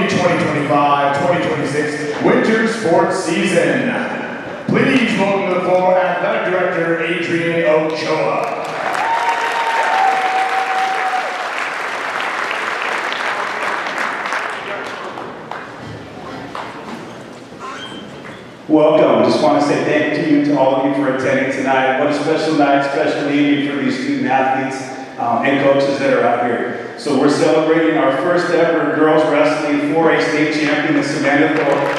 the 2025-2026 winter sports season. Please welcome to the floor Athletic Director Adrian Ochoa. Welcome. Just want to say thank you to all of you for attending tonight. What a special night, special evening for these student athletes and coaches that are out here. So we're celebrating our first ever girls wrestling 4A state champion, the Savannah Thorpe.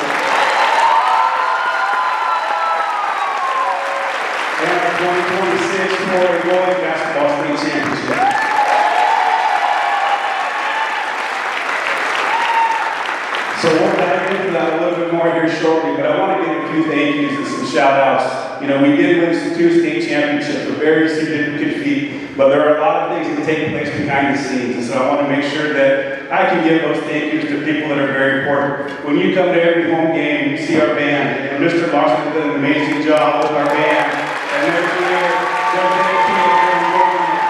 And our 2026 4A boys basketball state championship. So we'll dive into that a little bit more here shortly, but I want to give a few thank yous and some shout outs. You know, we did win some 2 state championships, a very significant feat, but there are a lot of things that take place behind the scenes, and so I want to make sure that I can give those thank yous to people that are very important. When you come to every home game, you see our band, and Mr. Larson did an amazing job with our band, and every year, they're dedicated to enrollment.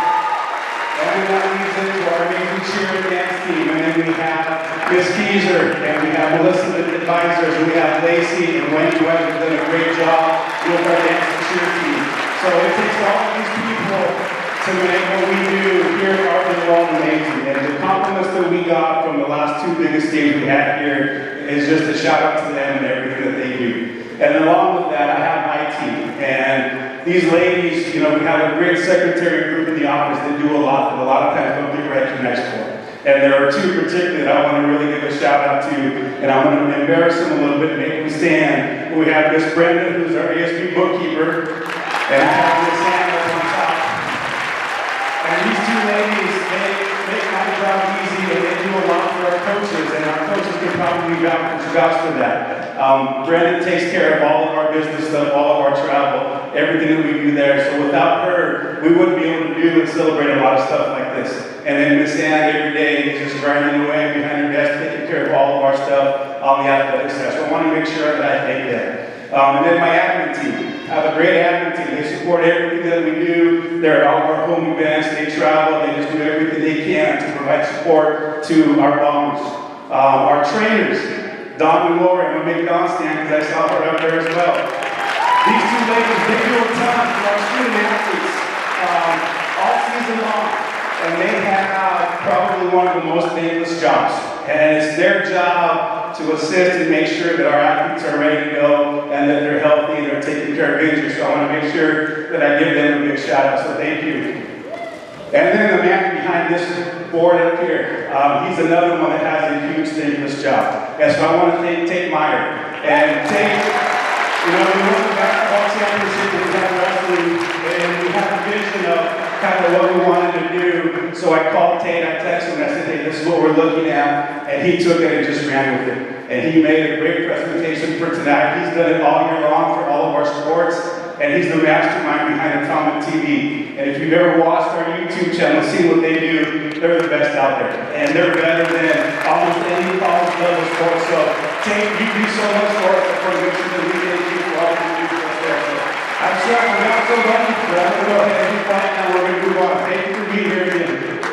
And that leads into our amazing cheer and dance team, and then we have Miss Keezer, and we have Melissa, the advisors, and we have Lacey and Wendy Webb who've done a great job with our dance and cheer team. So it takes all of these people to make what we do here at Arthur Wall amazing. And the compliments that we got from the last 2 biggest games we had here is just a shout out to them and everything that they do. And along with that, I have my team. And these ladies, you know, we have a great secretary group in the office that do a lot that a lot of times don't get recognized for. And there are 2 particularly that I want to really give a shout out to, and I'm going to embarrass them a little bit and make them stand. We have Miss Brenda, who's our ESP bookkeeper, and I have Miss Anna on top. And these 2 ladies, they make my job easy, and they do a lot for our coaches, and our coaches can probably vouch for that. Brenda takes care of all of our business stuff, all of our travel, everything that we do there. So without her, we wouldn't be able to do and celebrate a lot of stuff like this. And then Miss Ann every day is just grinding away behind her desk, taking care of all of our stuff on the athletic side. So I want to make sure that I thank them. And then my admin team. I have a great admin team. They support everything that we do. They're at all of our home events. They travel. They just do everything they can to provide support to our bombers. Our trainers, Dawn and Lori. I'm going to make Dawn stand because I saw her up there as well. These 2 ladies, they do a ton for our student athletes all season long. And they have probably one of the most thankless jobs. And it's their job to assist and make sure that our athletes are ready to go and that they're healthy and they're taking care of injuries. So I want to make sure that I give them a big shout out. So thank you. And then the man behind this board up here, he's another one that has a huge thankless job. And so I want to thank Tate Meyer. And Tate, you know, we won the basketball championship in wrestling, and we had a vision of kind of what we wanted to do. So I called Tate, I texted him, and I said, hey, this is what we're looking at. And he took it and just ran with it. And he made a great presentation for tonight. He's done it all year long for all of our sports. And he's the mastermind behind Atomic TV. And if you've ever watched our YouTube channel, seen what they do, they're the best out there. And they're better than almost any college level sport. So Tate, you do so much for us. I want to make sure that we thank you for all that you do for us there. So I'm sure I'm not so lucky for that. I'm going to go ahead and be quiet now. We're going to move on. Thank you for being here again.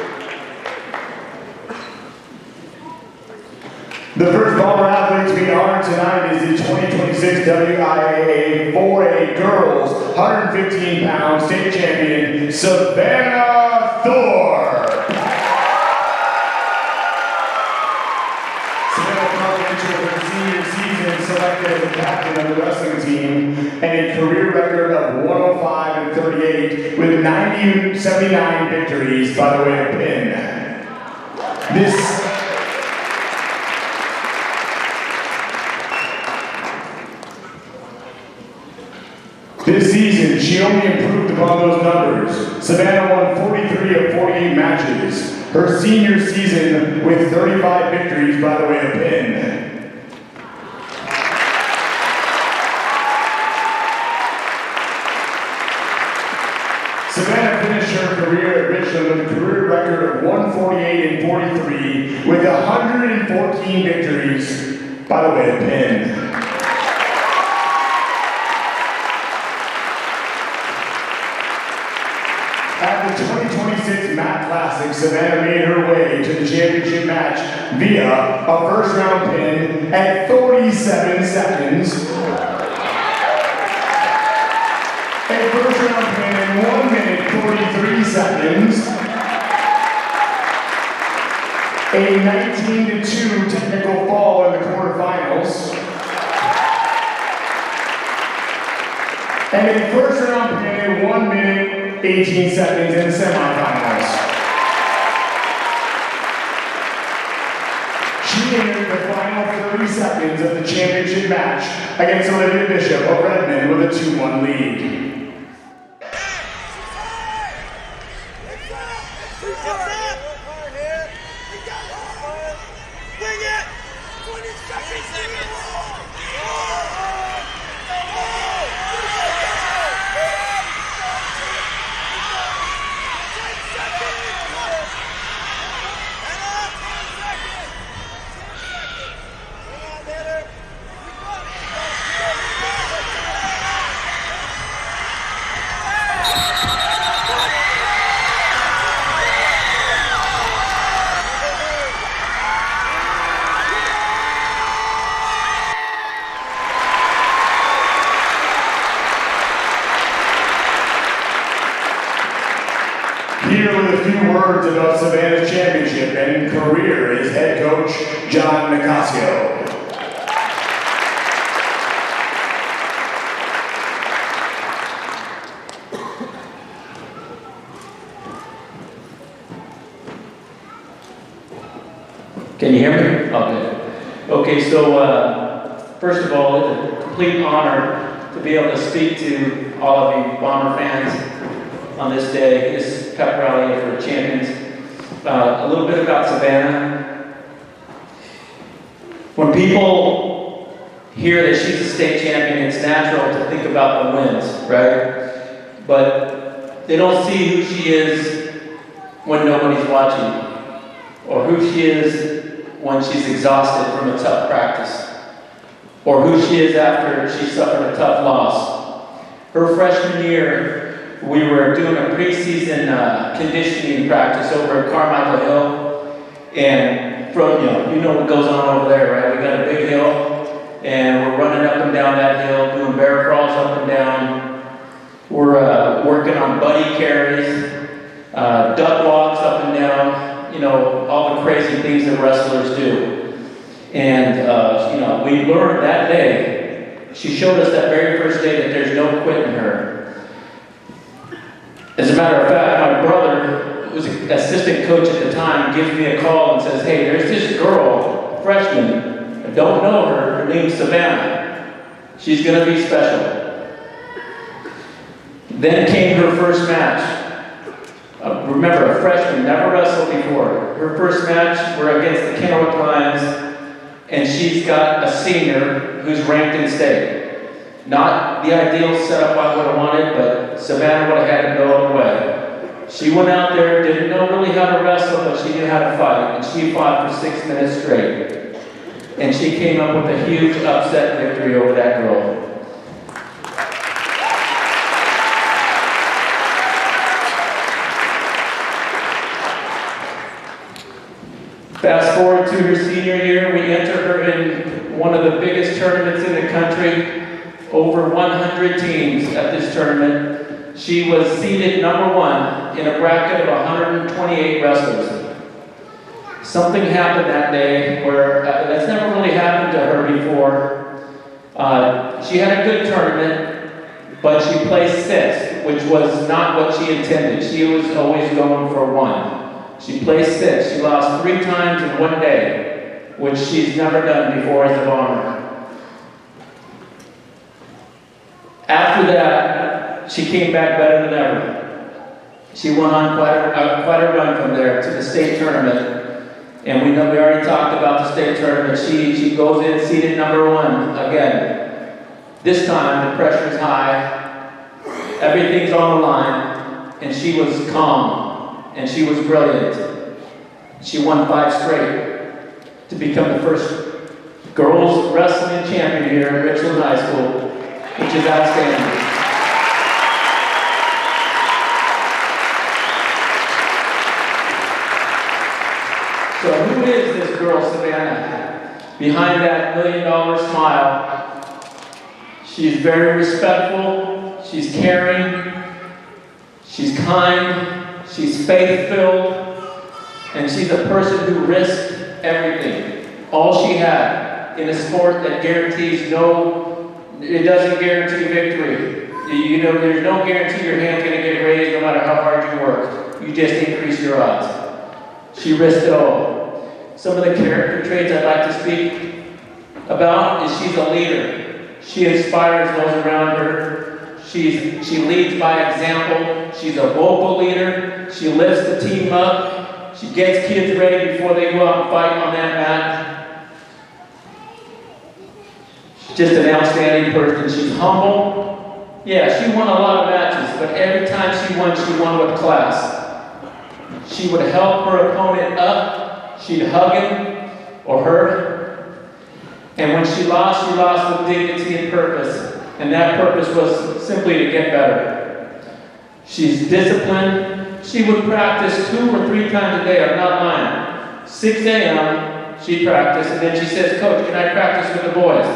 The first bomber athlete to be honored tonight is the 2026 WIAA 4A Girls 115-pound state champion, Savannah Thorpe. Savannah Thorpe entered her senior season selected as the captain of the wrestling team and a career record of 105-38 with 79 victories by the way of pin. This season, she only improved upon those numbers. Savannah won 43 of 48 matches. Her senior season with 35 victories by the way of pin. Savannah finished her career at Richland with a career record of 148-43 with 114 victories by the way of pin. At the the 2026 Matt Classic, Savannah made her way to the championship match via a first-round pin at 47 seconds. A first-round pin in 1 minute 43 seconds. A 19-2 technical fall in the quarterfinals. And a first-round pin in 1 minute 18 seconds in the semifinals. She entered the final 30 seconds of the championship match against Olivia Bishop of Redmond with a 2-1 lead. Here with a few words about Savannah's championship and career is head coach John Nicasio. Can you hear me? Okay. Okay, so first of all, it's a complete honor to be able to speak to all of you Bomber fans on this day, this pep rally for champions. A little bit about Savannah. When people hear that she's a state champion, it's natural to think about the wins, right? But they don't see who she is when nobody's watching, or who she is when she's exhausted from a tough practice, or who she is after she suffered a tough loss. Her freshman year, we were doing a preseason conditioning practice over at Carmichael Hill, and from you know what goes on over there, right? We got a big hill, and we're running up and down that hill, doing bear crawls up and down. We're working on buddy carries, duck walks up and down, you know, all the crazy things that wrestlers do. And you know, we learned that day. She showed us that very first day that there's no quitting her. As a matter of fact, my brother, who was an assistant coach at the time, gives me a call and says, hey, there's this girl, freshman, I don't know her, her name's Savannah. She's going to be special. Then came her first match. Remember, a freshman, never wrestled before. Her first match, we're against the Kennewick Lions, and she's got a senior who's ranked in state. Not the ideal setup I would have wanted, but Savannah would have had to go all the way. She went out there, didn't know really how to wrestle, but she knew how to fight, and she fought for 6 minutes straight. And she came up with a huge upset victory over that girl. Fast forward to her senior year, we enter her in one of the biggest tournaments in the country. Over 100 teams at this tournament. She was seeded #1 in a bracket of 128 wrestlers. Something happened that day where that's never really happened to her before. She had a good tournament, but she placed 6th, which was not what she intended. She was always going for 1. She placed 6th. She lost 3 times in 1 day, which she's never done before as a Bomber. After that, she came back better than ever. She went on quite a run from there to the state tournament. And we already talked about the state tournament. She goes in seeded #1 again. This time the pressure is high. Everything's on the line. And she was calm. And she was brilliant. She won 5 straight to become the first girls wrestling champion here at Richland High School, which is outstanding. girl, Savannah. Behind that $1 million smile, she's very respectful, she's caring, she's kind, she's faith-filled, and she's a person who risked everything. All she had in a sport that guarantees it doesn't guarantee victory. You know, there's no guarantee your hand's gonna get raised no matter how hard you work. You just increase your odds. She risked it all. Some of the character traits I'd like to speak about is she's a leader. She inspires those around her. She leads by example. She's a vocal leader. She lifts the team up. She gets kids ready before they go out and fight on that mat. She's just an outstanding person. She's humble. Yeah, she won a lot of matches, but every time she won with class. She would help her opponent up. She'd hug him or her. And when she lost with dignity and purpose. And that purpose was simply to get better. She's disciplined. She would practice 2 or 3 times a day, I'm not lying. 6 a.m., she'd practice, and then she says, "Coach, can I practice with the boys?"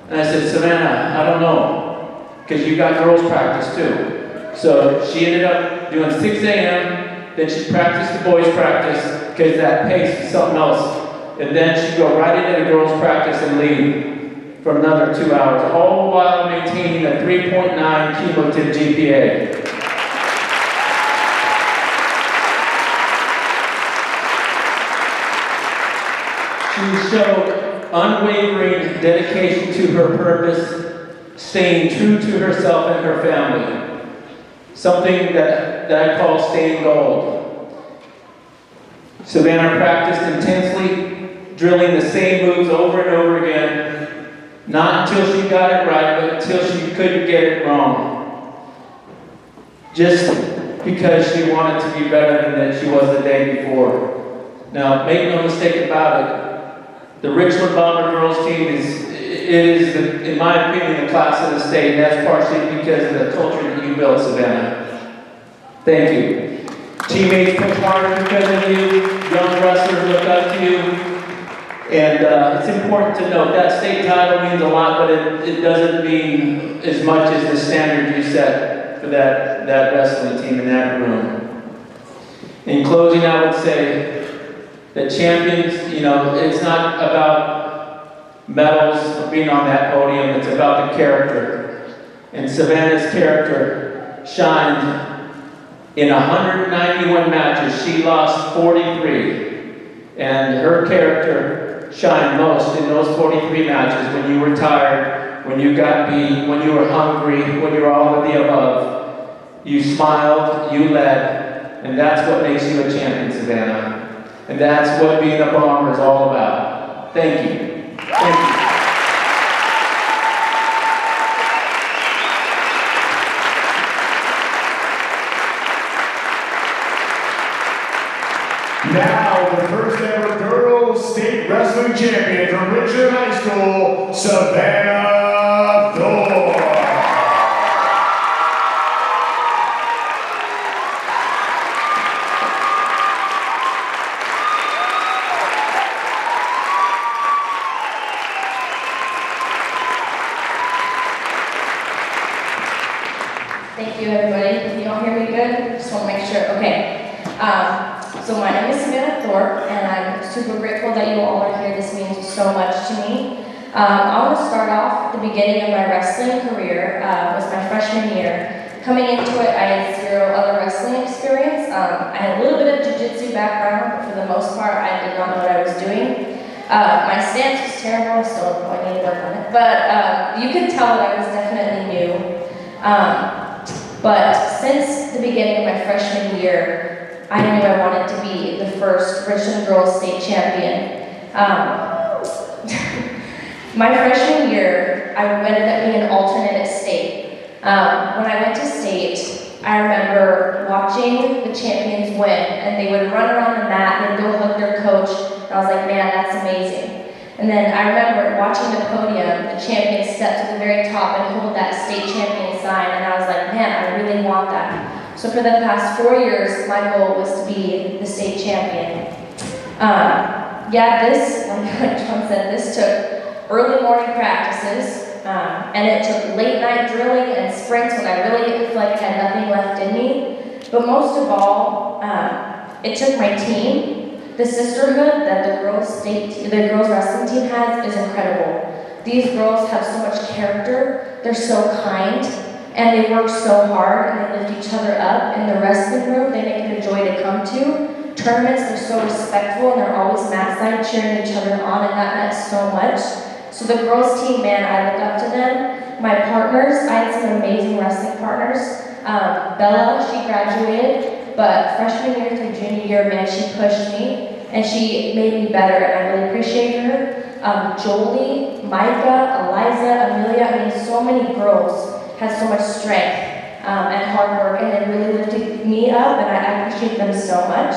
And I said, "Savannah, I don't know, because you got girls practice too." So she ended up doing 6 a.m., then she'd practice the boys' practice, because that pace is something else. And then she'd go right into the girls' practice and lead for another 2 hours, all while maintaining a 3.9 cumulative GPA. She showed unwavering dedication to her purpose, staying true to herself and her family. Something that I call staying gold. Savannah practiced intensely, drilling the same moves over and over again, not until she got it right, but until she couldn't get it wrong. Just because she wanted to be better than that she was the day before. Now, make no mistake about it, the Richland Bomber girls team is, in my opinion, the class of the state, and that's partially because of the culture that you built, Savannah. Thank you. Teammates push harder because of you. Young wrestlers look up to you. And it's important to note that state title means a lot, but it doesn't mean as much as the standard you set for that wrestling team in that room. In closing, I would say that champions, it's not about medals or being on that podium, it's about the character. And Savannah's character shined in 191 matches. She lost 43. And her character shined most in those 43 matches when you were tired, when you got beat, when you were hungry, when you were all of the above. You smiled, you led, and that's what makes you a champion, Savannah. And that's what being a Bomber is all about. Thank you. Thank you. Now, the first ever girls state wrestling champion from Richland High School, Savannah Thorpe. Thank you, everybody. Can you all hear me good? Just want to make sure. Okay. So my name is Savannah Thorpe, and I'm super grateful that you all are here. This means so much to me. I want to start off at the beginning of my wrestling career. It was my freshman year. Coming into it, I had 0 other wrestling experience. I had a little bit of jiu-jitsu background, but for the most part, I did not know what I was doing. My stance was terrible. I still probably need to work on it. But you could tell that I was definitely new. But since the beginning of my freshman year, I knew I wanted to be the first Richland Girls State Champion. My freshman year, I ended up being an alternate at state. When I went to state, I remember watching the champions win, and they would run around the mat and go hug their coach, and I was like, man, that's amazing. And then I remember watching the podium, the champion step to the very top and hold that state champion sign, and I was like, man, I really want that. So for the past 4 years, my goal was to be the state champion. Yeah, this, like John said, this took early morning practices, and it took late night drilling and sprints when I really feel like I had nothing left in me. But most of all, it took my team. The sisterhood that the girls wrestling team has is incredible. These girls have so much character, they're so kind, and they work so hard, and they lift each other up. In the wrestling room, they make it a joy to come to. Tournaments, they're so respectful, and they're always mat side cheering each other on, and that meant so much. So the girls team, man, I look up to them. My partners, I had some amazing wrestling partners. Bella, she graduated, but freshman year through junior year, man, she pushed me, and she made me better, and I really appreciate her. Jolie, Micah, Eliza, Amelia, I mean, so many girls had so much strength and hard work, and they really lifted me up, and I appreciate them so much.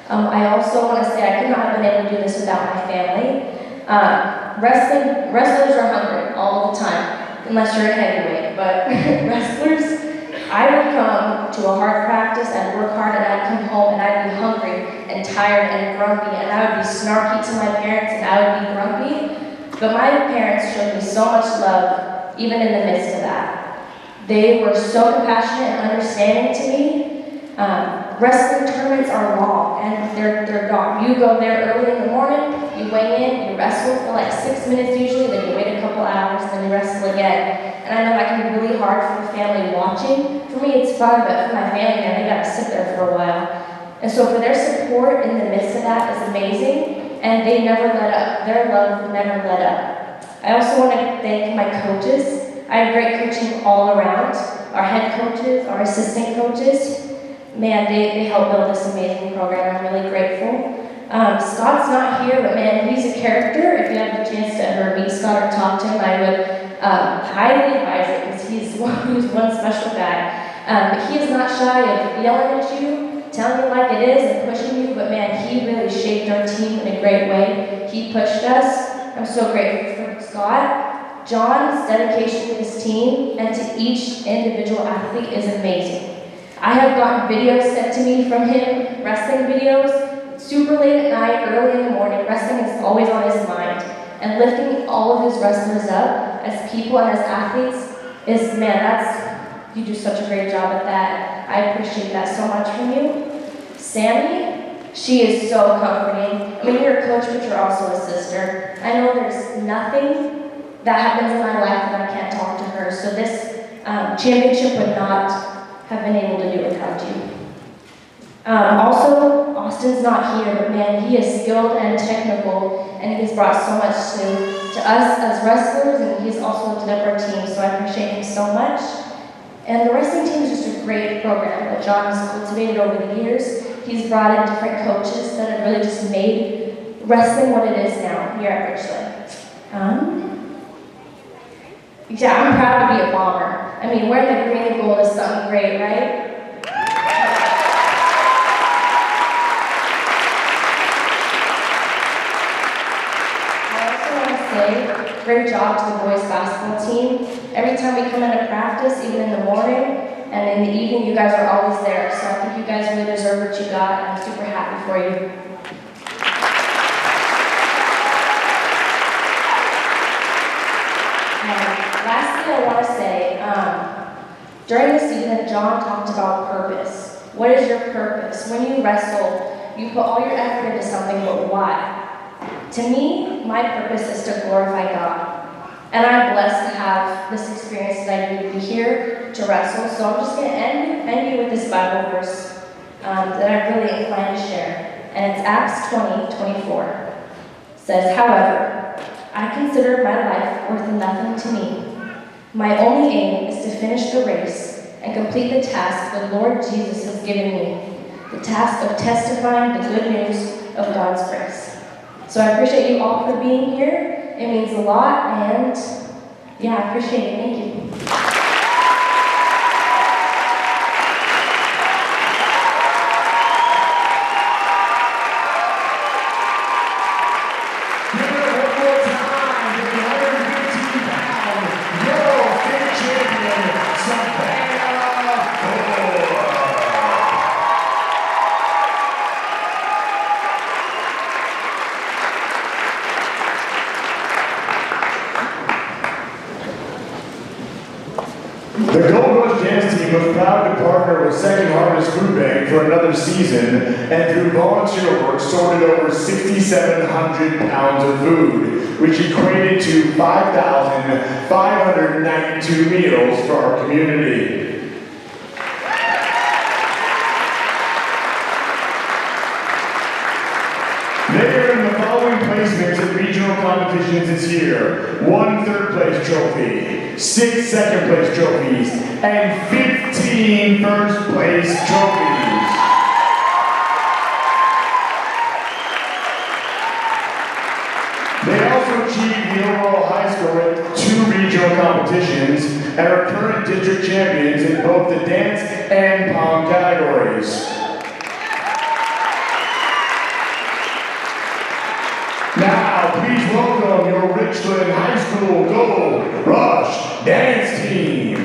I also want to say I could not have been able to do this without my family. Wrestlers are hungry all the time, unless you're a heavyweight, but wrestlers, I would come to a hard practice, I'd work hard, and I'd come home, and I'd be hungry and tired and grumpy, and I would be snarky to my parents, and I would be grumpy. But my parents showed me so much love, even in the midst of that. They were so compassionate and understanding to me. Wrestling tournaments are long, and they're long. You go there early in the morning, you weigh in, you wrestle for like 6 minutes usually, then you wait a couple hours, and then you wrestle again. And I know that can be really hard for the family watching. For me, it's fun, but for my family, man, they gotta sit there for a while. And so for their support in the midst of that is amazing, and they never let up. Their love never let up. I also want to thank my coaches. I have great coaching all around. Our head coaches, our assistant coaches, man, they helped build this amazing program. I'm really grateful. Scott's not here, but man, he's a character. If you have the chance to ever meet Scott or talk to him, I would highly advise it, because he's one special guy. But he is not shy of yelling at you, telling you like it is, and pushing you, but man, he really shaped our team in a great way. He pushed us. I'm so grateful for Scott. John's dedication to his team and to each individual athlete is amazing. I have gotten videos sent to me from him, wrestling videos, super late at night, early in the morning. Wrestling is always on his mind. And lifting all of his wrestlers up as people and as athletes is, man, you do such a great job at that. I appreciate that so much from you. Sammy, she is so comforting. I mean, you're a coach, but you're also a sister. I know there's nothing that happens in my life that I can't talk to her. So this championship would not have been able to do without you. Also, Austin's not here, but man, he is skilled and technical, and he's brought so much to us as wrestlers, and he's also lifted up our team, so I appreciate him so much. And the wrestling team is just a great program that John has cultivated over the years. He's brought in different coaches that have really just made wrestling what it is now here at Richland. Yeah, I'm proud to be a bomber. I mean, wearing the green and gold is something great, right? Great job to the boys basketball team. Every time we come into practice, even in the morning and in the evening, you guys are always there. So I think you guys really deserve what you got, and I'm super happy for you. Lastly, I want to say, during the season, John talked about purpose. What is your purpose? When you wrestle, you put all your effort into something, but why? To me, my purpose is to glorify God. And I'm blessed to have this experience that I do to be here to wrestle. So I'm just going to end you with this Bible verse that I'm really inclined to share. And it's Acts 20:24. It says, "However, I consider my life worth nothing to me. My only aim is to finish the race and complete the task the Lord Jesus has given me, the task of testifying the good news of God's grace." So I appreciate you all for being here. It means a lot, and yeah, I appreciate it. Thank you. The Gold Rush Dance Team was proud to partner with Second Harvest Food Bank for another season, and through volunteer work sorted over 6,700 pounds of food, which equated to 5,592 meals for our community. They earned the following placements at regional competitions this year: 1 third-place trophy, 6 second-place trophies, and 15 first-place trophies. They also achieved the overall high score at 2 regional competitions and are current district champions in both the dance and pom categories. Now, please welcome your Richland High School Gold Rush Dance Team.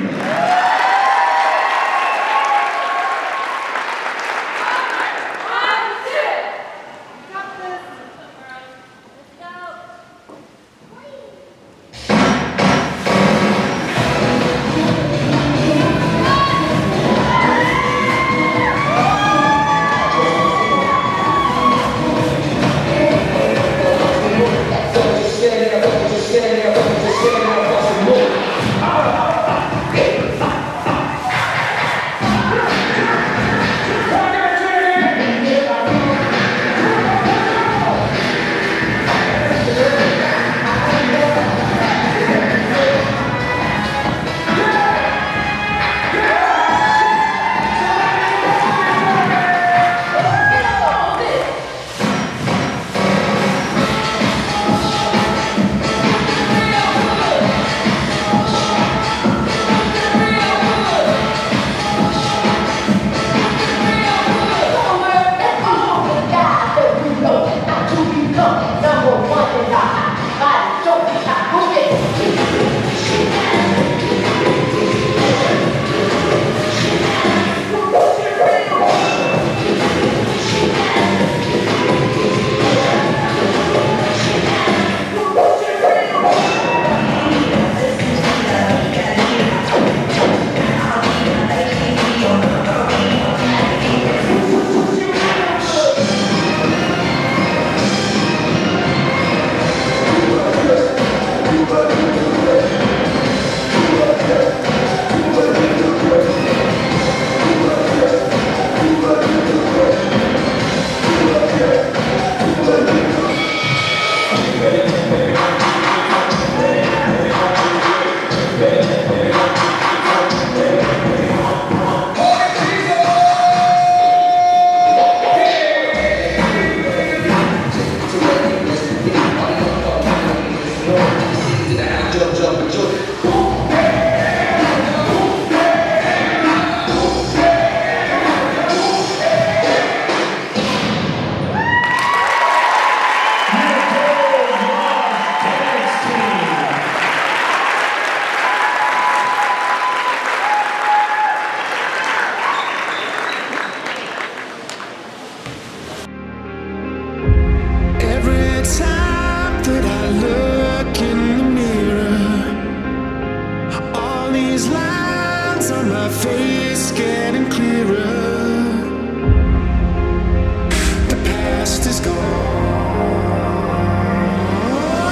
The past is gone.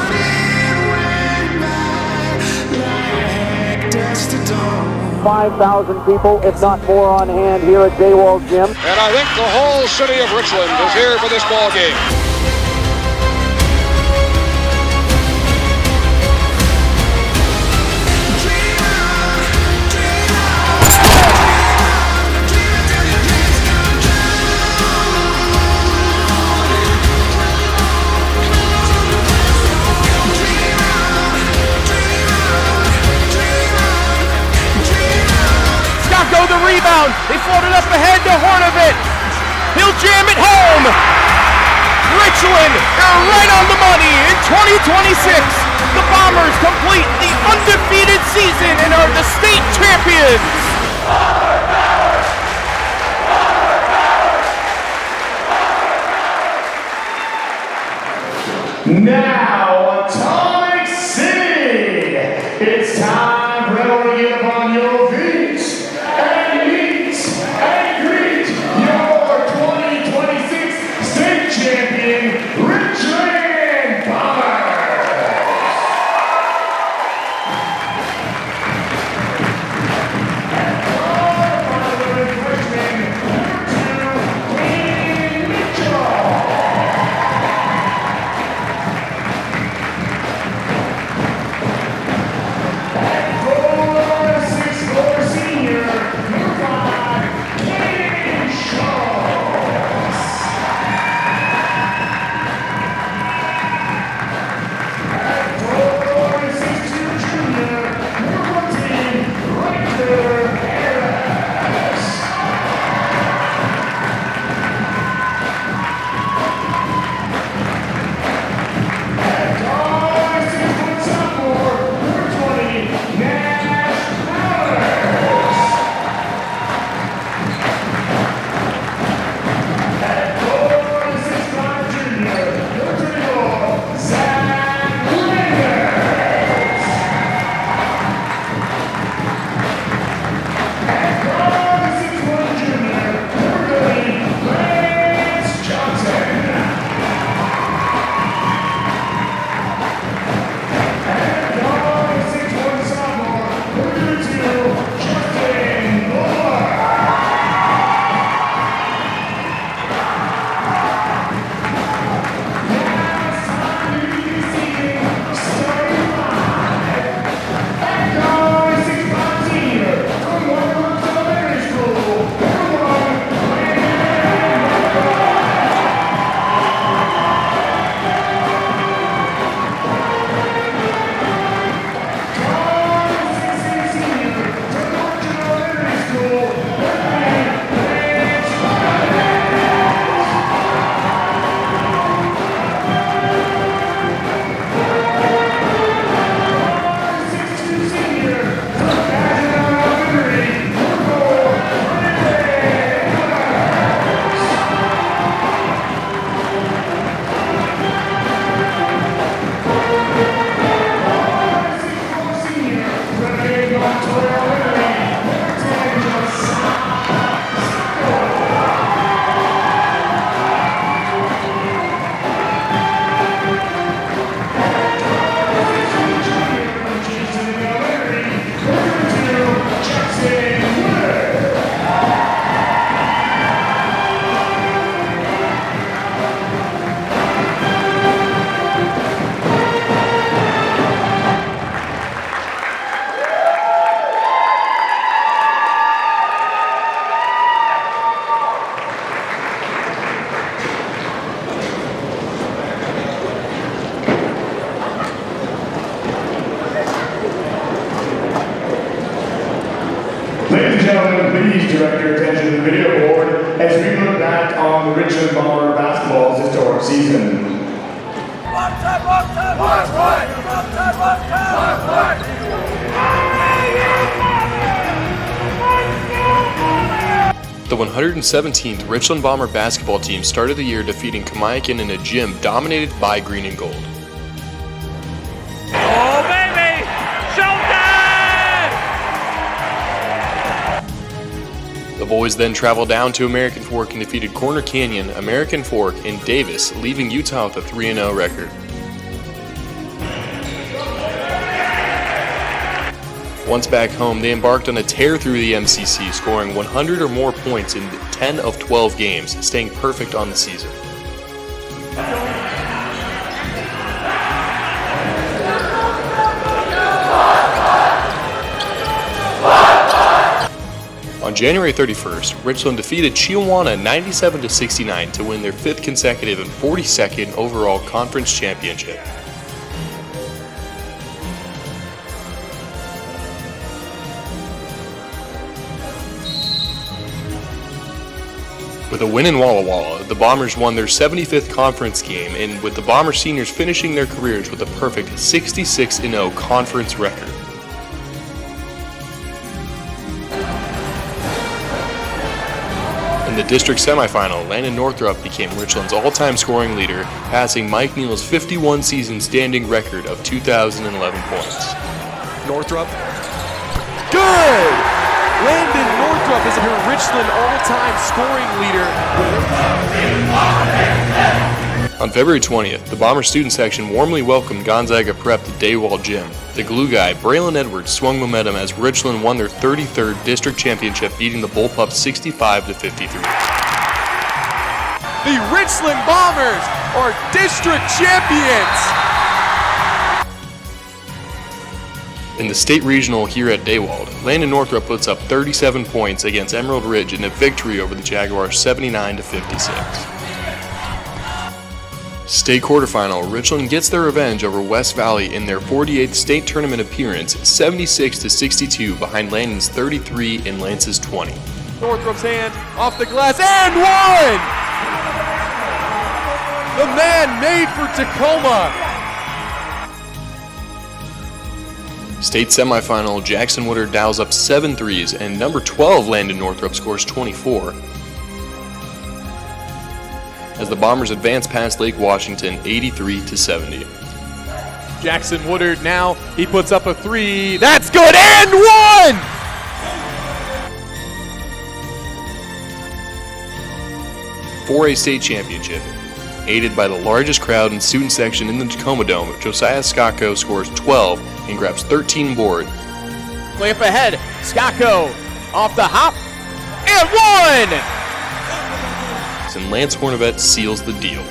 It went by like dust to dawn. 5,000 people, if not more, on hand here at Daywall Gym. And I think the whole city of Richland is here for this ball game. Go the rebound. They floated up ahead to Hornovit. He'll jam it home. Richland, they're right on the money in 2026. The Bombers complete the undefeated season and are the state champions. Now, Atomic City. It's time for everyone to get up on your feet. gentlemen, please direct your attention to the video board as we look back on the Richland Bomber basketball's historic season. The 117th Richland Bomber basketball team started the year defeating Kamiakin in a gym dominated by green and gold. Oh, baby! Showtime! The boys then traveled down to American Fork and defeated Corner Canyon, American Fork, and Davis, leaving Utah with a 3-0 record. Once back home, they embarked on a tear through the MCC, scoring 100 or more points in 10 of 12 games, staying perfect on the season. On January 31st, Richland defeated Chiawana 97-69 to win their 5th consecutive and 42nd overall conference championship. With a win in Walla Walla, the Bombers won their 75th conference game, and with the Bomber seniors finishing their careers with a perfect 66-0 conference record. In the district semifinal, Landon Northrup became Richland's all-time scoring leader, passing Mike Neal's 51 season standing record of 2,011 points. Northrup. Good! Landon Northrup is your Richland all-time scoring leader. On February 20th, the Bomber student section warmly welcomed Gonzaga Prep to Daywall Gym. The glue guy, Braylon Edwards, swung momentum as Richland won their 33rd district championship, beating the Bullpups 65-53. The Richland Bombers are district champions! In the state regional here at Daywald, Landon Northrup puts up 37 points against Emerald Ridge in a victory over the Jaguars 79-56. State quarterfinal, Richland gets their revenge over West Valley in their 48th state tournament appearance, 76-62 behind Landon's 33 and Lance's 20. Northrup's hand off the glass and one! The man made for Tacoma. State semifinal, Jackson Woodard dials up 7 threes, and number 12 Landon Northrup scores 24. As the Bombers advance past Lake Washington 83-70. Jackson Woodard now, he puts up a three. That's good, and one! 4A state championship. Aided by the largest crowd and student section in the Tacoma Dome, Josiah Scocco scores 12 and grabs 13 board. Lamp ahead, Scocco off the hop, and one! And Lance Hornevet seals the deal.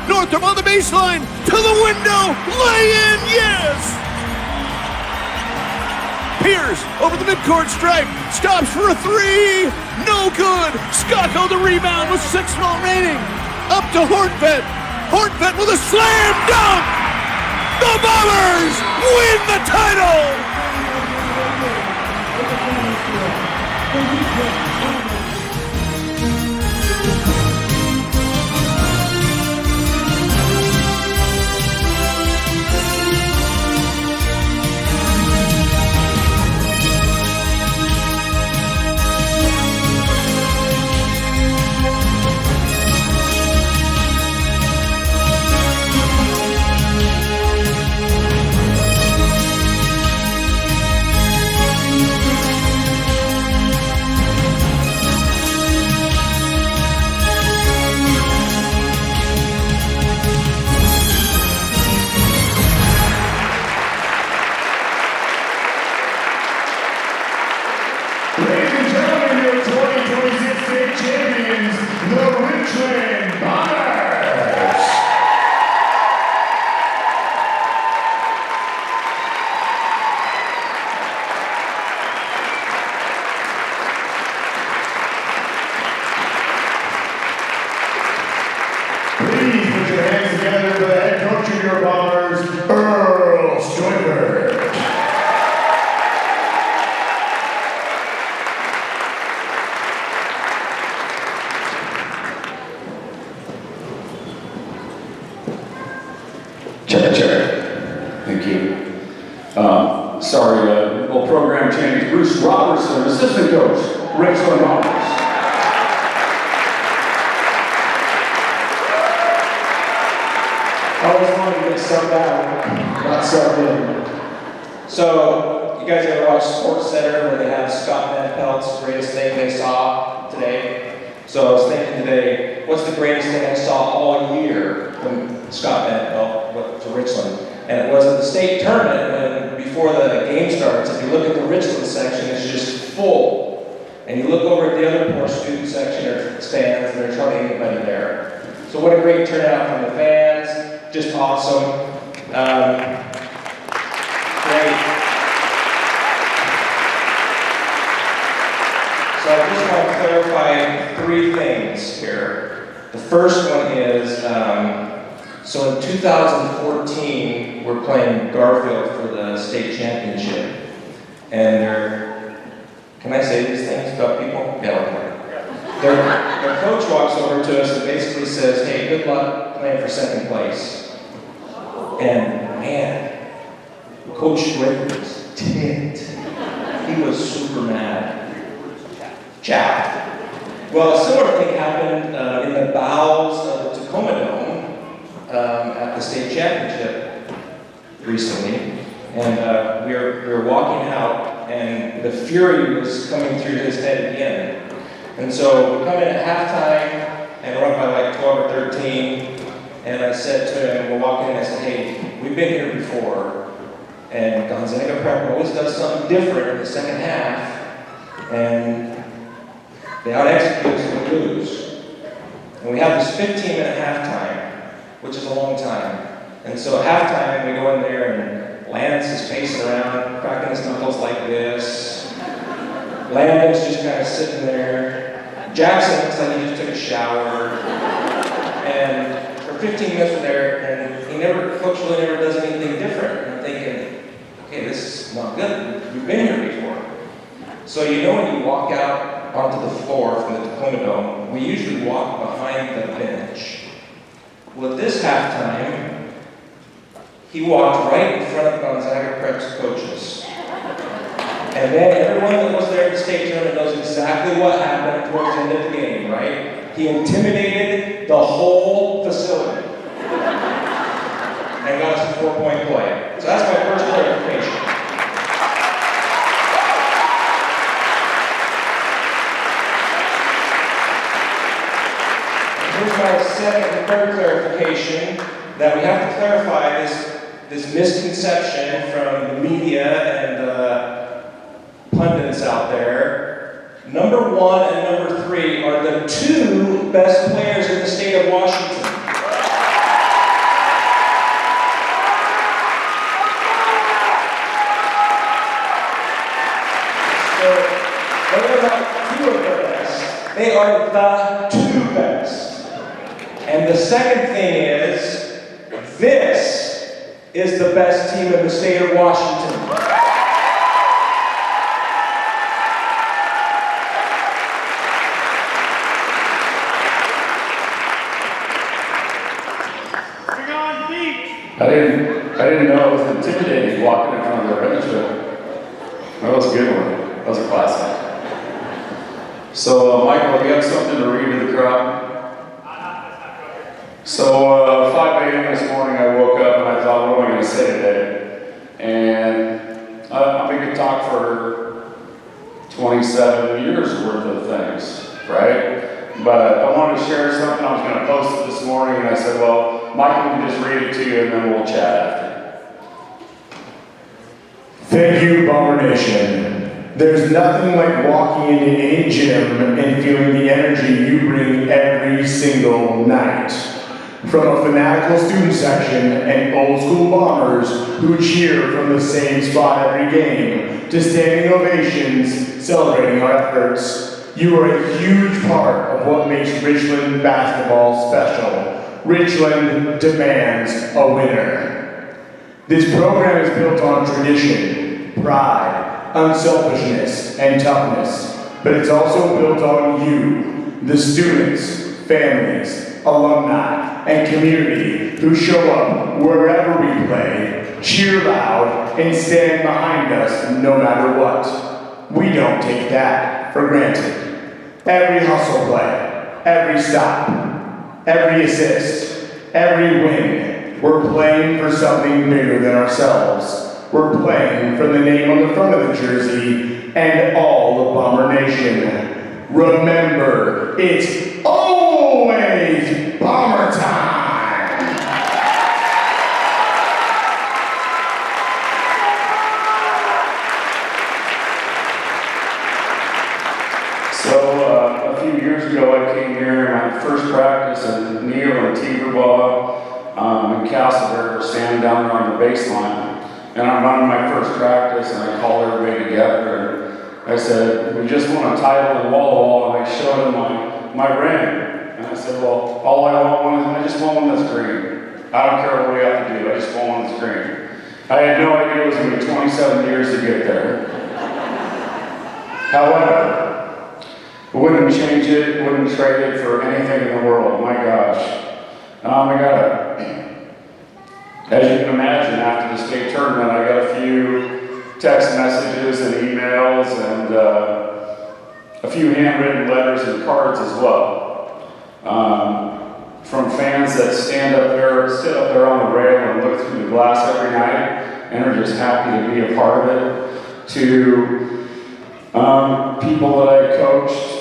Northrup on the baseline, to the window, lay in, yes! Pierce over the midcourt stripe, stops for a three, no good! Scocco the rebound with 6 remaining, up to Hornfett, Hornfett with a slam dunk! The Bombers win the title! Ladies and gentlemen, your 2026 state champions, the Richland Bombers! Please put your hands together for the head coach of your Bombers, Earl Stoiber. entertain Bruce Robertson, assistant coach, Richland Bombers. Always wanted to get subbed out, not subbed in. So, you guys ever watch Sports Center where they have Scott Van Pelt's greatest thing they saw today? So I was thinking today, what's the greatest thing I saw all year from Scott Van Pelt to Richland? And it was at the state tournament when, before the game starts, if you look at the Richland section, it's just full. And you look over at the other poor student section or stands, and there's hardly anybody there. So what a great turnout from the fans, just awesome. Great. So I just want to clarify 3 things here. The first one is, so in 2014, we're playing Garfield for the state championship. And can I say these things about people? Yeah, okay. Their coach walks over to us and basically says, hey, good luck playing for second place. And man, Coach Drake was ticked. He was super mad. Chapped. Well, a similar thing happened in the bowels of the Tacoma Dome at the state championship recently. And we were walking out, and the fury was coming through his head again. And so we come in at halftime, and we're up by like 12 or 13. And I said to him, we're walking in, I said, hey, we've been here before. And Gonzaga Prep always does something different in the second half. And they out-execute us and we lose. And we have this 15-minute halftime, which is a long time. And so at halftime, we go in there and Lance is pacing around, cracking his knuckles like this. Landon's just kind of sitting there. Jackson looks like he just took a shower. And for 15 minutes we're there, and Coach really never does anything different. And I'm thinking, okay, this is not good. We've been here before. So you know when you walk out onto the floor from the Tacoma Dome, we usually walk behind the bench. Well, at this halftime, he walked right in front of Gonzaga Prep's coaches. And then everyone that was there at the state tournament knows exactly what happened towards the end of the game, right? He intimidated the whole facility. And got us a 4-point play. So that's my first clarification. Here's my second and third clarification, that we have to clarify this misconception from the media and pundits out there. Number 1 and number 3 are the 2 best players in the state of Washington. So, they are not 2 of the best, they are the 2 best. And the second thing is, this is the best team in the state of Washington. I didn't know it was intimidating walking in front of the register. That was a good one. That was a classic. So, Michael, do you have something to read to the crowd? So, 5 a.m. this morning, I woke up and I thought, what am I going to say today? And I've been going to talk for 27 years worth of things, right? But I wanted to share something. I was going to post it this morning, and I said, well, Michael can just read it to you, and then we'll chat after. Thank you, Bomber Nation. There's nothing like walking into any gym and feeling the energy you bring every single night. From a fanatical student section and old school Bombers who cheer from the same spot every game, to standing ovations celebrating our efforts, you are a huge part of what makes Richland basketball special. Richland demands a winner. This program is built on tradition, pride, unselfishness, and toughness, but it's also built on you, the students, families, alumni, and community who show up wherever we play, cheer loud, and stand behind us no matter what. We don't take that for granted. Every hustle play, every stop, every assist, every win, we're playing for something bigger than ourselves. We're playing for the name on the front of the jersey and all of Bomber Nation. Remember, it's always Bomber time! So a few years ago, I came here and my first practice, and Neil and Teeberbaugh and Castleberg were standing down there on the baseline. And I'm running my first practice, and I called everybody together, and I said, we just won a title in wall-to-wall, and I showed them my ring. And I said, well, all I want is, I just want one that's green. I don't care what we have to do, I just want one that's green. I had no idea it was going to be 27 years to get there. However, wouldn't change it, wouldn't trade it for anything in the world. My gosh. I got as you can imagine, after the state tournament, I got a few text messages and emails and a few handwritten letters and cards as well. From fans that sit up there on the rail and look through the glass every night and are just happy to be a part of it, to people that I coached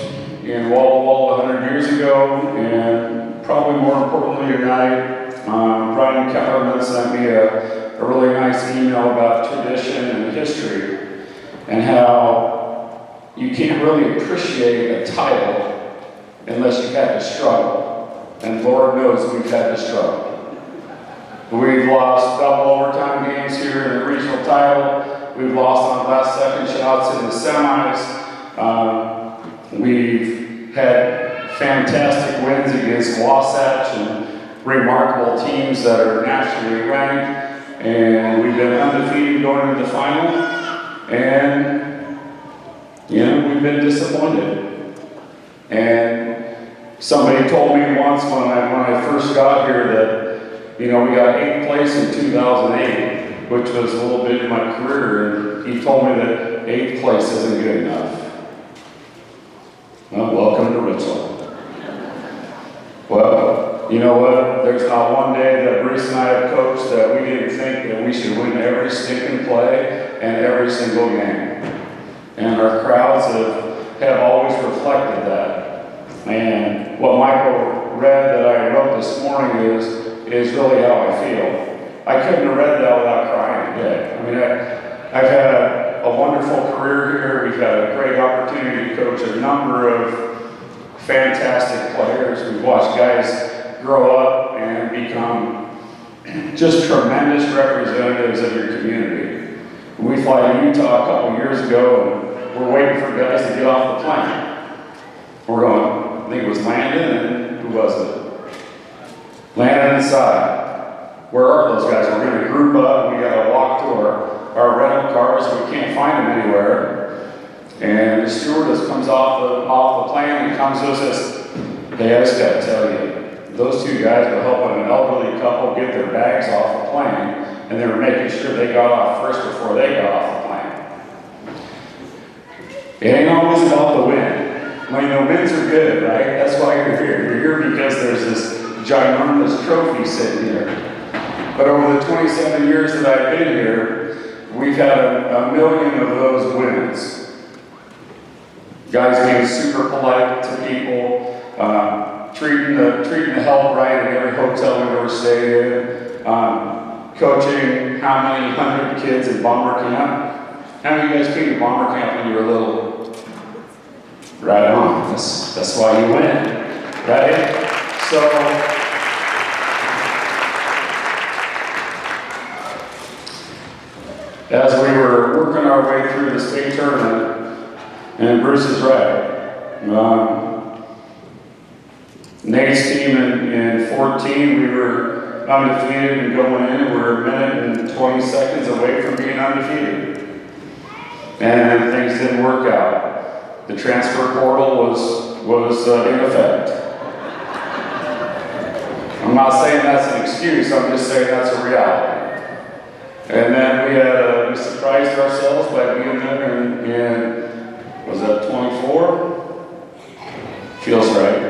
in wall-to-wall 100 years ago, and probably more importantly tonight, Brian Kellerman sent me a really nice email about tradition and history, and how you can't really appreciate a title unless you've had to struggle. And Lord knows we've had to struggle. We've lost double overtime games here in the regional title. We've lost on last second shots in the semis. We've had fantastic wins against Wasatch and remarkable teams that are nationally ranked, and we've been undefeated going into the final, and we've been disappointed. And somebody told me once when I first got here that we got 8th place in 2008, which was a little bit in my career, and he told me that 8th place isn't good enough. Well, welcome to Richland. Well, you know what? There's not one day that Bruce and I have coached that we didn't think that we should win every stinking play and every single game. And our crowds have always reflected that. And what Michael read that I wrote this morning is really how I feel. I couldn't have read that without crying today. I mean, I've had a wonderful career here. We've had a great opportunity to coach a number of fantastic players. We've watched guys grow up and become just tremendous representatives of your community. We fly to Utah a couple years ago, and we're waiting for guys to get off the plane. We're going, I think it was Landon, and who was it? Landon and Cy. Where are those guys? We're going to group up, we got to walk to our rental cars, we can't find them anywhere. And the stewardess comes off the plane and comes to us and says, hey, I just got to tell you, those two guys were helping an elderly couple get their bags off the plane, and they were making sure they got off first before they got off the plane. It ain't always about the win. Well, wins are good, right? That's why you're here. You're here because there's this ginormous trophy sitting here. But over the 27 years that I've been here, we've had a million of those wins. Guys being super polite to people, treating the help right in every hotel we've ever stayed in, coaching how many 100 kids in bomber camp. How many of you guys came to bomber camp when you were little? Right on. That's why you win, right? So, as we were working our way through the state tournament, and Bruce is right. Nate's team in 14, we were undefeated and going in, and we're a minute and 20 seconds away from being undefeated. And things didn't work out. The transfer portal was in effect. I'm not saying that's an excuse, I'm just saying that's a reality. And then we surprised ourselves by being there in was that 24? Feels right.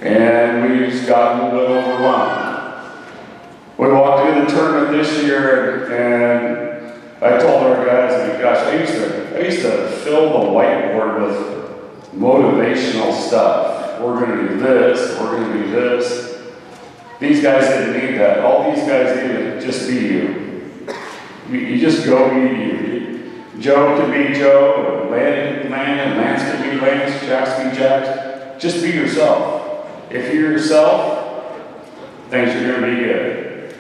And we just got a little bit overwhelmed. We walked into the tournament this year, and I told our guys, I mean, gosh, I used to fill the whiteboard with motivational stuff. We're going to do this, we're going to do this. These guys didn't need that. All these guys needed to just be you. You just go be you. Joe can be Joe, Lanny can be Lanny, Lance can be Lance, Jax can be Jax. Just be yourself. If you're yourself, things are going to be good.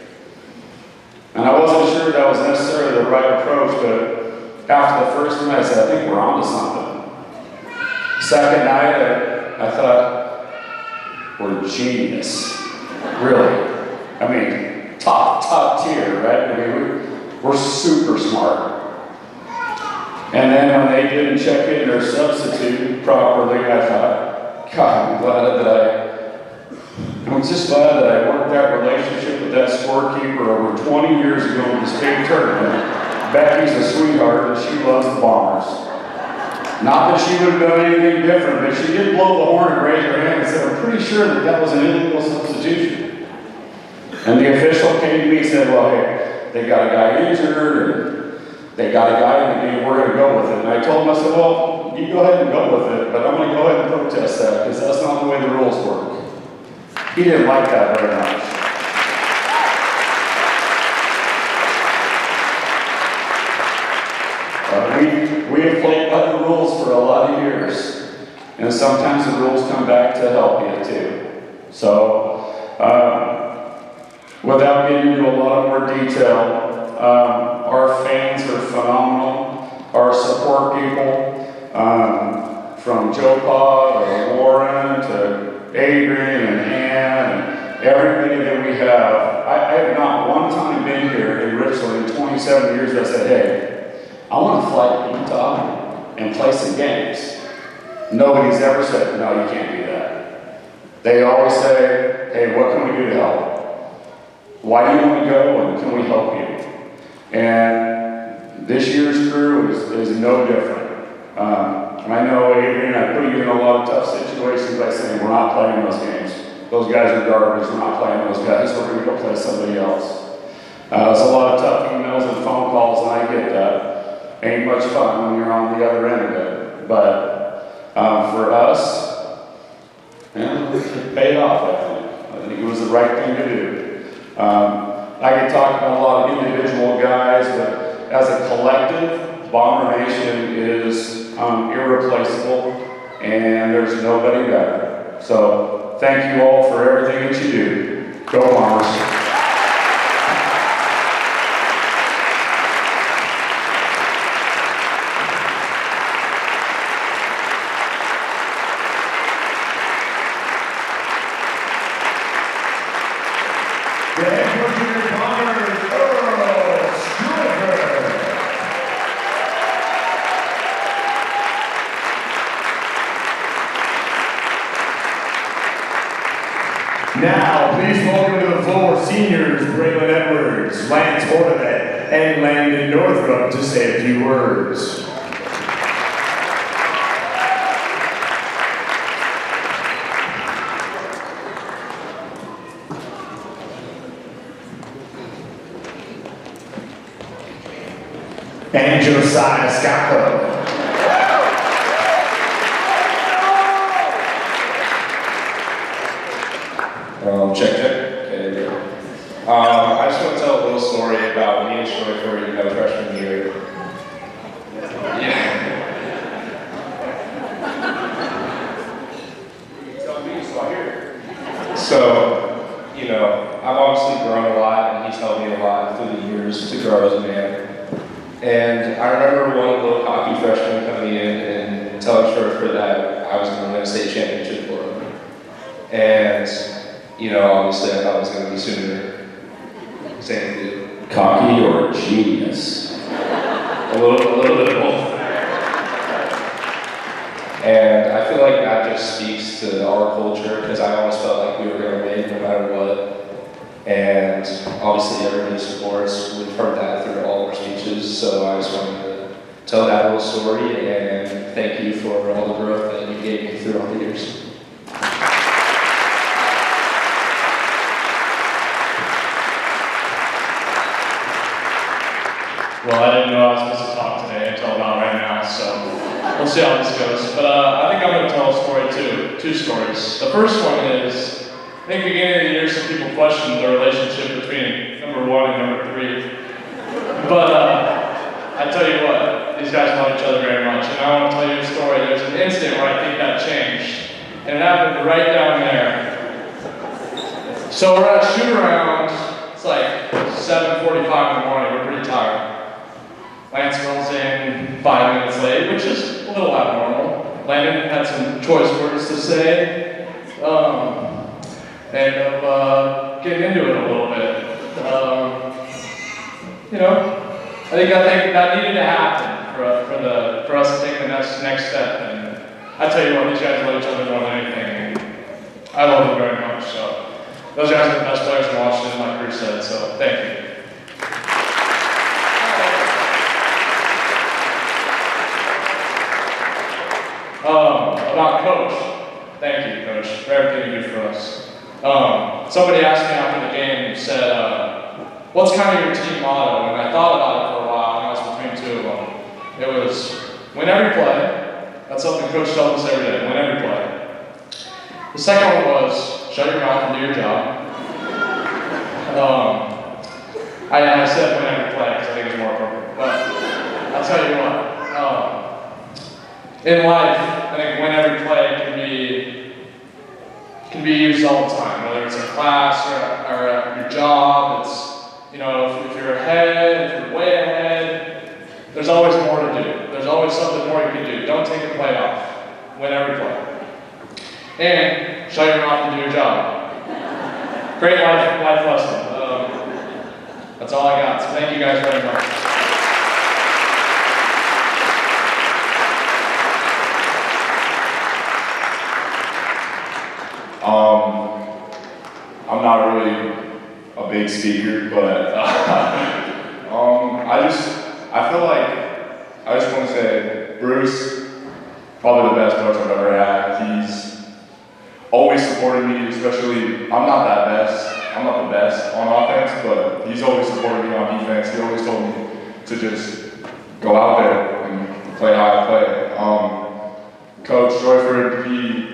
And I wasn't sure that was necessarily the right approach, but after the first night, I said, I think we're on to something. Second night, I thought, we're genius. Really. I mean, top tier, right? I mean, we're super smart. And then when they didn't check in their substitute properly, I thought, God, I'm just glad that I worked that relationship with that scorekeeper over 20 years ago in the state tournament. Becky's a sweetheart and she loves the Bombers. Not that she would have done anything different, but she did blow the horn and raise her hand and said, I'm pretty sure that was an illegal substitution. And the official came to me and said, well, hey, they got a guy injured, and they got a guy in the game, we're going to go with it. And I told him, I said, well, you go ahead and go with it, but I'm going to go ahead and protest that, because that's not the way the rules work. He didn't like that very much. We have played by the rules for a lot of years, and sometimes the rules come back to help you too. So, without getting into a lot more detail, our fans are phenomenal. Our support people, from Joe Pa to Warren to Adrian and Ann and everybody that we have. I have not one time been here in Richland in 27 years that said, hey, I want to fly to Utah and play some games. Nobody's ever said, no, you can't do that. They always say, hey, what can we do to help? Why do you want to go, and can we help you? And this year's crew is no different. I know, Adrian, I put you in a lot of tough situations by saying we're not playing those games. Those guys are garbage, we're not playing those guys, we're going to go play somebody else. There's a lot of tough emails and phone calls, and I get that. Ain't much fun when you're on the other end of it. But for us, it paid off, I think. I think it was the right thing to do. I could talk about a lot of individual guys, but as a collective, Bomber Nation is irreplaceable, and there's nobody better. So thank you all for everything that you do. Go Bombers. Now, please welcome to the floor seniors Braylon Edwards, Lance Horvath, and Landon Northrup to say a few words. And Josiah Scacco. Check. Okay, there. I just want to tell a little story about me and Troy for freshman year. Yeah. Tell me, so I hear. So, I've obviously grown a lot, and he's helped me a lot through the years to grow as a man. And I remember one little cocky freshman coming in and telling Troy that I was going to win a state championship for him. And obviously I thought it was going to be sooner. Same thing. Cocky or genius? A little bit of both. And I feel like that just speaks to our culture, because I always felt like we were going to win no matter what. And obviously everybody supports. We've heard that through all of our speeches, so I just wanted to tell that little story and thank you for all the growth that you gave me throughout the years. Well, I didn't know I was supposed to talk today until about right now, so we'll see how this goes. But I think I'm going to tell a story too. Two stories. The first one is, I think beginning of the year some people questioned the relationship between number 1 and number 3. But I tell you what, these guys love each other very much. And I want to tell you a story. There's an instant where I think that changed. And it happened right down there. So we're at a shoot around. It's like 7:45 in the morning. We're pretty tired. Lance rolls in 5 minutes late, which is a little abnormal. Landon had some choice words to say. End up getting into it a little bit. I think that needed to happen for us to take the next step. And I tell you what, these guys love each other more than anything. I love them very much. So those guys are the best players in Washington, like Bruce said. So thank you. About Coach. Thank you, Coach, for everything you do for us. Somebody asked me after the game and said, what's kind of your team motto? And I thought about it for a while, and I was between two of them. It was, win every play. That's something Coach tells us every day, win every play. The second one was, shut your mouth and do your job. I said win every play because I think it's more appropriate. But I'll tell you what. In life, I think win every play can be used all the time, whether it's in class or at your job. It's, if you're ahead, if you're way ahead, there's always more to do. There's always something more you can do. Don't take a play off. Win every play. And shut your mouth and do your job. Great life lesson. That's all I got. So thank you guys very much. I'm not really a big speaker, but I feel like I just want to say Bruce, probably the best coach I've ever had. He's always supported me, especially, I'm not the best on offense, but he's always supported me on defense. He always told me to just go out there and play how I play. Coach Joyford, he,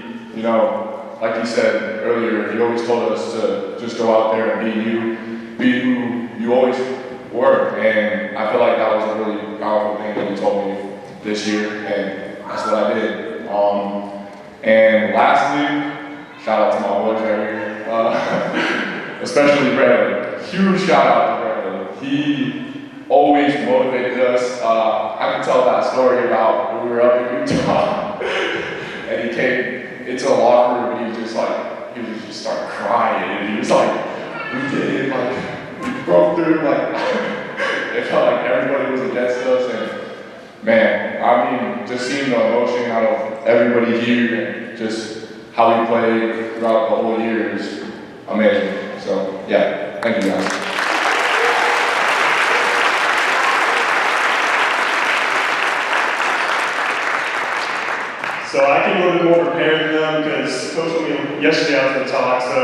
like you said earlier, he always told us to just go out there and be who you always were. And I feel like that was a really powerful thing that he told me this year, and that's what I did. And lastly, shout out to my boys right here, especially Bradley. Huge shout out to Bradley. He always motivated us. I can tell that story about when we were up in Utah, and he came into the locker room and he would just start crying, and he was like, we did it, we broke through, it felt like everybody was against us, and man, just seeing the emotion out of everybody here and just how we played throughout the whole year is amazing. So yeah, thank you guys. So I came a little bit more prepared than them because Coach told me yesterday I was going to talk. So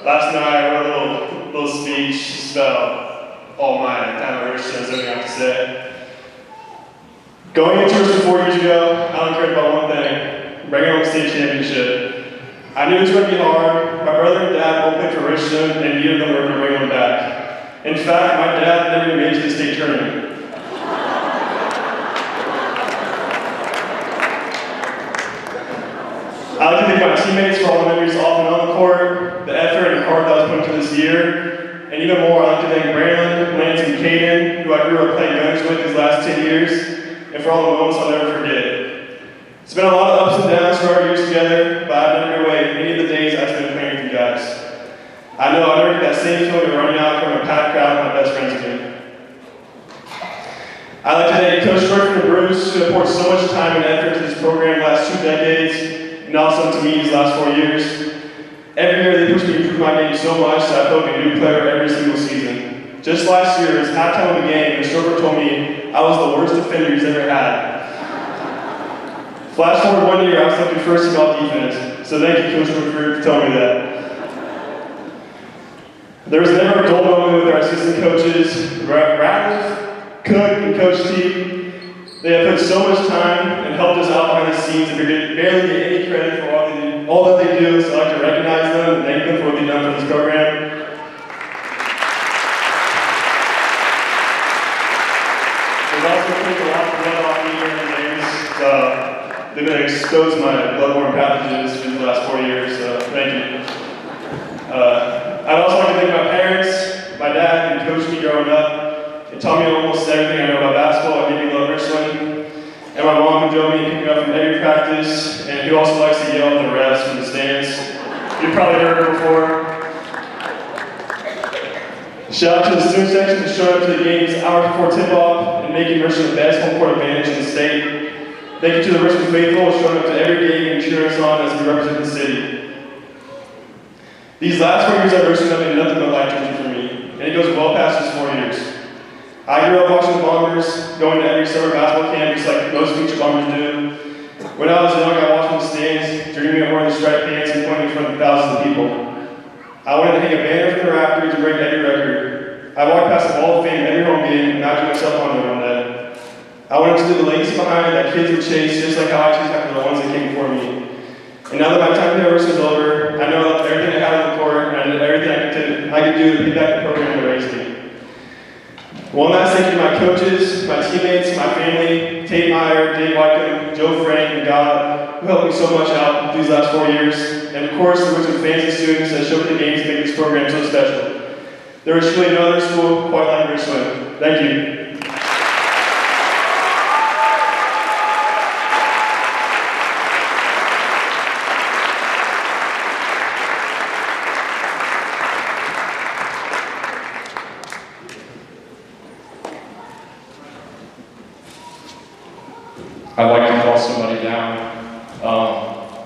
last night I wrote a little speech just about all my time at Richmond, everything I have to say. Going into Richmond 4 years ago, I only cared about one thing: bringing home the state championship. I knew it was going to be hard. My brother and dad both played for Richmond, and neither of them were going to bring them back. In fact, my dad never even made it to the state tournament. I like to thank my teammates for all the memories off and on the court, the effort and heart that was put into this year, and even more, I like to thank Braylon, Lance, and Caden, who I grew up playing guns with these last 10 years, and for all the moments I'll never forget. It's been a lot of ups and downs for our years together, but I've never been away any of the days I've spent playing with you guys. I know I'll never get that same feeling of running out from a packed crowd with my best friends again. I'd like to thank Coach Jordan and Bruce, who have poured so much time and effort into this program the last 2 decades, and also to me these last 4 years. Every year they push me to improve improved my game so much that I felt like a new player every single season. Just last year, it was halftime of the game, and Strobert told me I was the worst defender he's ever had. Flash forward 1 year, I was selected first team all defense. So thank you, Coach Woodford, for telling me that. There was never a dull moment with our assistant coaches, Ratliff, Cook, and Coach T. They have put so much time and helped us out behind the scenes, and we barely get any credit for all that they do. So I'd like to recognize them and thank them for what they've done for this program. They've also taken a lot of blood off me during the games. They've been exposed to my bloodborne pathogens for the last 4 years, so thank you. I'd also like to thank my parents, my dad, who coached me growing up. They taught me almost everything I know about basketball and made me love Richland. And my mom, who drove me and picked me up from every practice, and who also likes to yell at the refs from the stands. You've probably heard her before. Shout out to the student section for showing up to the games hours before tip-off and making Richland the best home court advantage in the state. Thank you to the Richland faithful for showing up to every game and cheering us on as we represent the city. These last 4 years at Richland have been nothing but life-changing for me, and it goes well past just 4 years. I grew up watching the Bombers, going to every summer basketball camp just like most future Bombers do. When I was young, I watched from the stands, dreaming of wearing the striped pants and pointing in front of thousands of people. I wanted to hang a banner from the rafters and break every record. I walked past the Hall of Fame every home game, imagining myself on there one day. I wanted to leave the legacy behind that kids would chase, just like how I chased after the ones that came before me. And now that my time here at Richland is over, I know that everything I had on the court and everything I could do to pay back the program that raised me. One last thank you to my coaches, my teammates, my family, Tate Meyer, Dave Wycombe, Joe Frank, and God, who helped me so much out these last 4 years. And of course, the Richland fans and students that showed up at the games to make this program so special. There is truly no other school quite like Richland. Thank you. I'd like to call somebody down.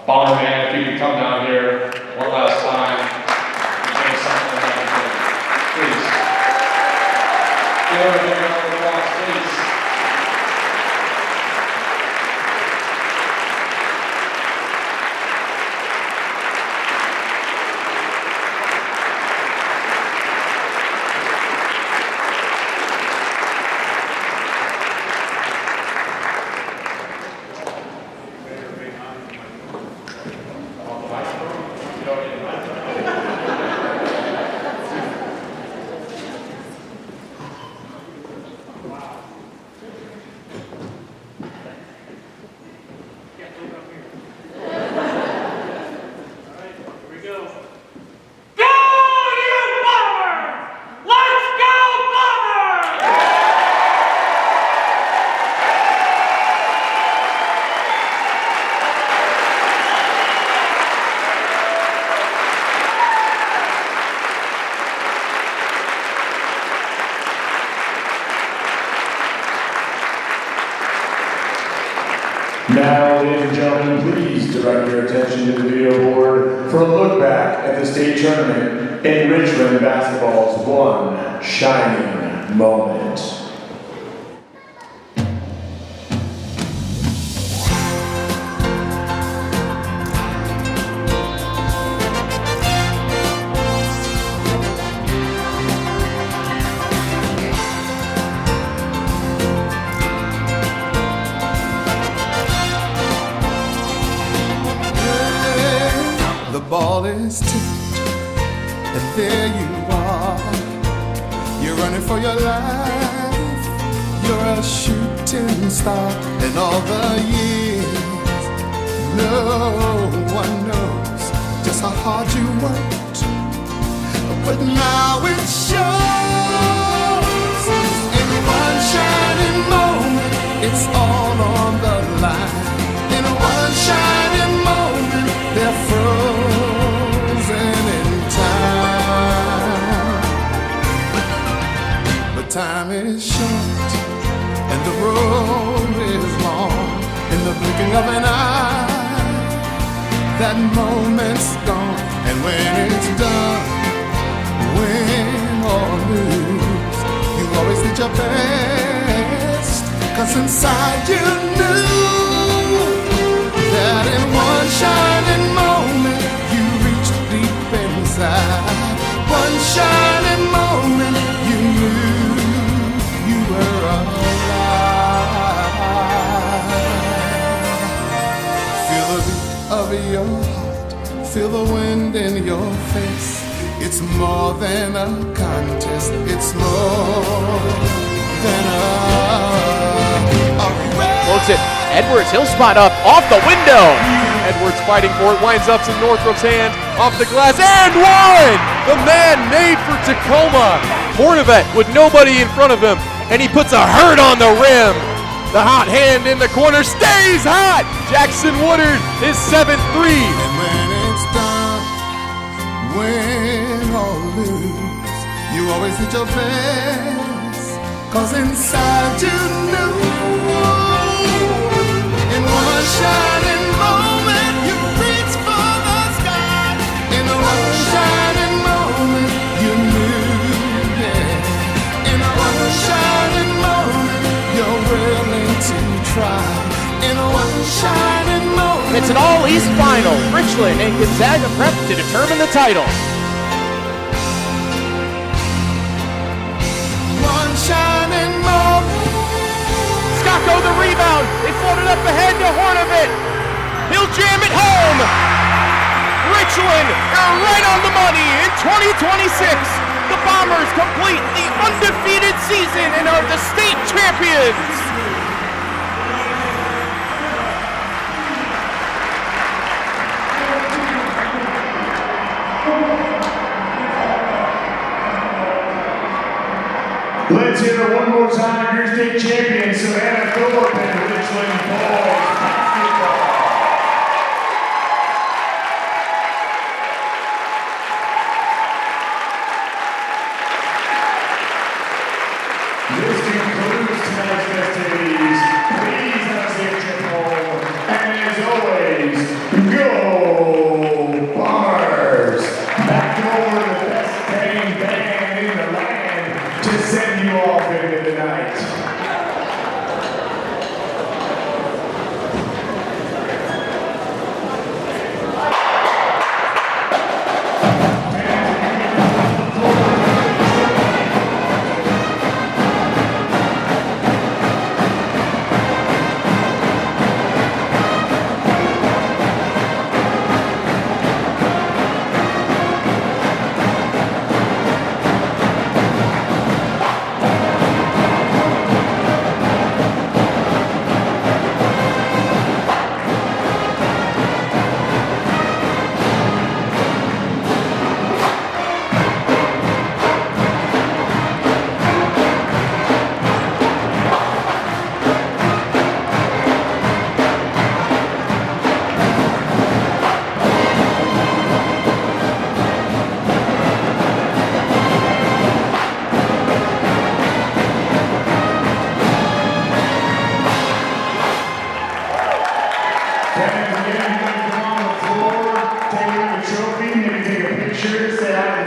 Bomber Man, if you could come down here one last time and say something about it, please. Give her a big round of applause, please. Now, ladies and gentlemen, please direct your attention to the video board for a look back at the state tournament in Richland basketball's one shining moment. The ball is tipped, and there you are. You're running for your life. You're a shooting star. In all the years, no one knows just how hard you worked. But now it shows. In one shining moment, it's all on the line. In one shining moment, they're frozen in time. But time is short and the road is long. In the blinking of an eye, that moment's gone. And when it's done, win or lose, you always did your best. 'Cause inside you knew that in one shining moment you reached deep inside. One shining moment you knew you were alive. Feel the beat of your heart, feel the wind in your face. It's more than a contest, it's more than a race. Floats it. Edwards, he'll spot up off the window. Edwards fighting for it, winds up in Northrop's hand, off the glass, and one! The man made for Tacoma. Hornevet with nobody in front of him, and he puts a hurt on the rim. The hot hand in the corner stays hot. Jackson Woodard, his 7th-3. And when it's done, win or lose, you always did your best. 'Cause inside you knew, in one shining moment you reached for the sky. In one shining moment you knew, yeah. In one shining moment you're willing to try. In one shining moment. It's an all-East final. Richland and Gonzaga Prep to determine the title. One shining moment. Scocco the rebound. They floated up ahead to Hornevet. He'll jam it home. Richland are right on the money in 2026. The Bombers complete the undefeated season and are the state champions. Let's hear it one more time. Your state champion, Savannah Thorpe and Richland boys basketball. This concludes tonight's festivities. Please have a safe trip home. And as always, go Bombers! Back over the best paying band in the land to send you off into the night.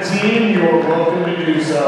Team, you are welcome to do so.